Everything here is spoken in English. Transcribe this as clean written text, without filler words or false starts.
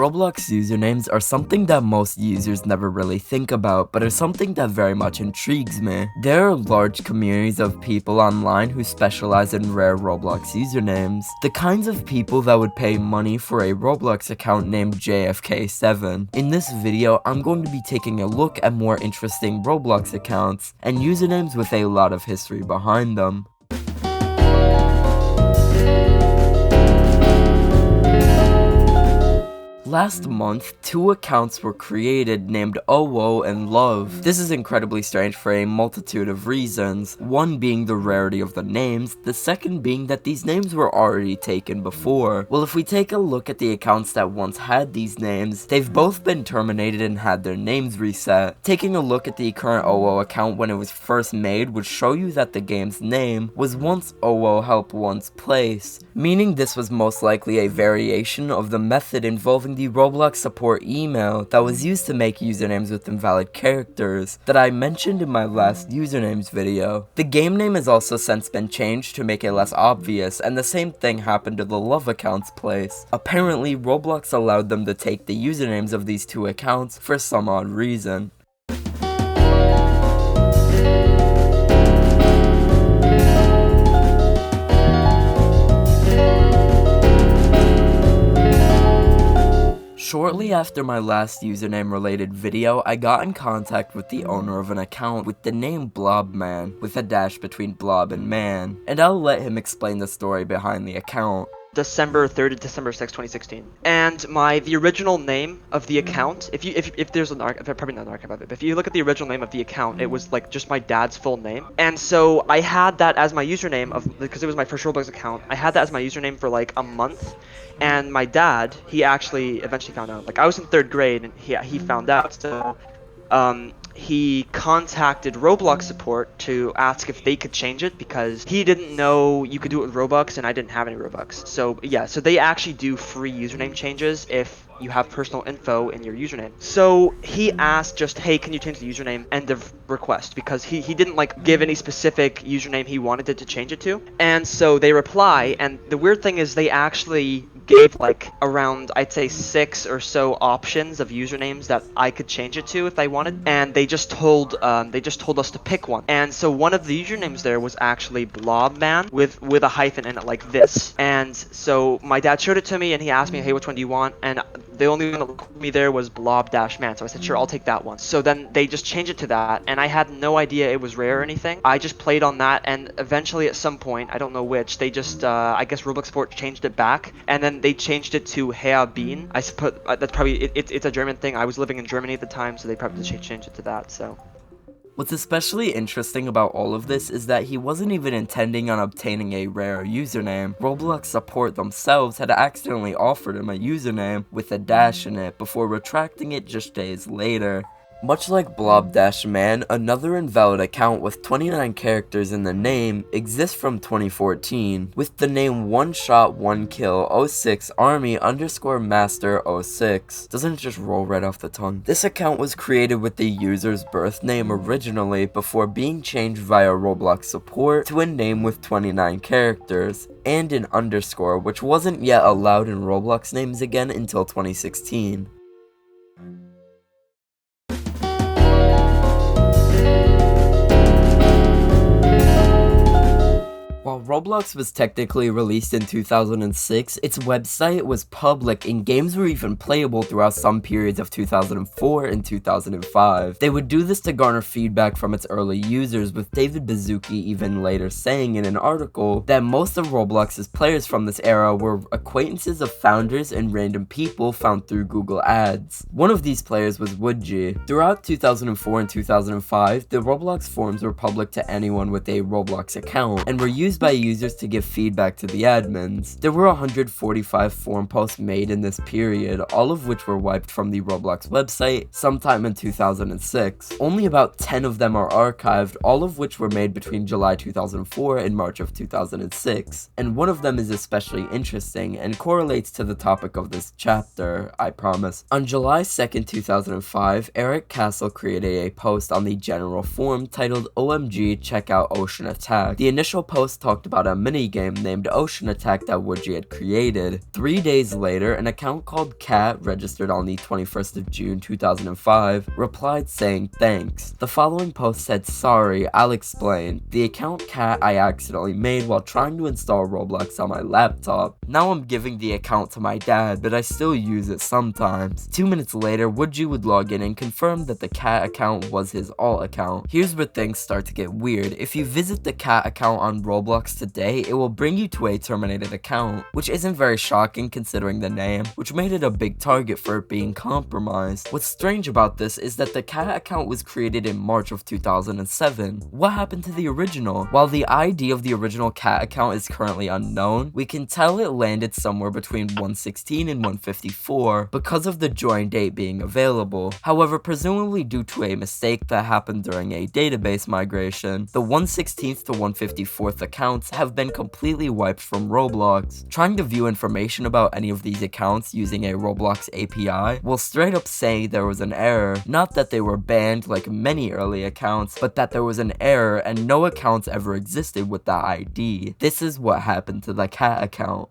Roblox usernames are something that most users never really think about, but are something that very much intrigues me. There are large communities of people online who specialize in rare Roblox usernames. The kinds of people that would pay money for a Roblox account named JFK7. In this video, I'm going to be taking a look at more interesting Roblox accounts and usernames with a lot of history behind them. Last month, 2 accounts were created named Owo and Love. This is incredibly strange for a multitude of reasons, one being the rarity of the names, the second being that these names were already taken before. Well, if we take a look at the accounts that once had these names, they've both been terminated and had their names reset. Taking a look at the current Owo account when it was first made would show you that the game's name was once Owo Help Once Place, meaning this was most likely a variation of the method involving the Roblox support email that was used to make usernames with invalid characters that I mentioned in my last usernames video. The game name has also since been changed to make it less obvious, and the same thing happened to the Love account's place. Apparently, Roblox allowed them to take the usernames of these 2 accounts for some odd reason. Shortly after my last username related video, I got in contact with the owner of an account with the name Blobman, with a dash between Blob and Man, and I'll let him explain the story behind the account. December 3rd to December 6th, 2016. And the original name of the account, if there's an archive, probably not an archive of it, but if you look at the original name of the account, it was like just my dad's full name. And so I had that as my username because it was my first Roblox account. I had that as my username for like a month. And my dad, he actually eventually found out. Like, I was in 3rd grade and he found out. So he contacted Roblox support to ask if they could change it because he didn't know you could do it with Robux and I didn't have any Robux. So yeah, so they actually do free username changes if you have personal info in your username. So he asked just, hey, can you change the username? End of request, because he didn't like give any specific username he wanted it to change it to. And so they reply, and the weird thing is they actually gave like around, I'd say 6 or so options of usernames that I could change it to if I wanted, and they just told us to pick one. And so one of the usernames there was actually Blobman with a hyphen in it like this. And so my dad showed it to me and he asked me, hey, which one do you want? And the only one that looked at me there was Blob-Man, so I said, sure, I'll take that one. So then they just changed it to that, and I had no idea it was rare or anything. I just played on that, and eventually at some point, I don't know which, they just, I guess Roblox support changed it back, and then they changed it to Herr Bean. I suppose that's probably, it's a German thing. I was living in Germany at the time, so they probably just changed it to that, so. What's especially interesting about all of this is that he wasn't even intending on obtaining a rare username. Roblox support themselves had accidentally offered him a username with a dash in it before retracting it just days later. Much like Blob-Man, another invalid account with 29 characters in the name exists from 2014, with the name One Shot One Kill 06 Army _ Master 06. Doesn't it just roll right off the tongue? This account was created with the user's birth name originally before being changed via Roblox support to a name with 29 characters, and an underscore, which wasn't yet allowed in Roblox names again until 2016. While Roblox was technically released in 2006, its website was public and games were even playable throughout some periods of 2004 and 2005. They would do this to garner feedback from its early users, with David Baszucki even later saying in an article that most of Roblox's players from this era were acquaintances of founders and random people found through Google Ads. One of these players was Woodgy. Throughout 2004 and 2005, the Roblox forums were public to anyone with a Roblox account, and were used by users to give feedback to the admins. There were 145 forum posts made in this period, all of which were wiped from the Roblox website sometime in 2006. Only about 10 of them are archived, all of which were made between July 2004 and March of 2006, and one of them is especially interesting and correlates to the topic of this chapter, I promise. On July 2nd, 2005, Eric Castle created a post on the general forum titled OMG Check Out Ocean Attack. The initial post talked about a minigame named Ocean Attack that Woodgie had created. 3 days later, an account called Cat, registered on the 21st of June 2005, replied saying thanks. The following post said, "Sorry, I'll explain. The account Cat I accidentally made while trying to install Roblox on my laptop. Now I'm giving the account to my dad, but I still use it sometimes." 2 minutes later, Woodgie would log in and confirm that the Cat account was his alt account. Here's where things start to get weird. If you visit the Cat account on Roblox today, it will bring you to a terminated account, which isn't very shocking considering the name, which made it a big target for it being compromised. What's strange about this is that the Cat account was created in March of 2007. What happened to the original? While the ID of the original Cat account is currently unknown, we can tell it landed somewhere between 116 and 154 because of the join date being available. However, presumably due to a mistake that happened during a database migration, the 116th to 154th accounts have been completely wiped from Roblox. Trying to view information about any of these accounts using a Roblox API will straight up say there was an error. Not that they were banned like many early accounts, but that there was an error and no accounts ever existed with that ID. This is what happened to the Cat account.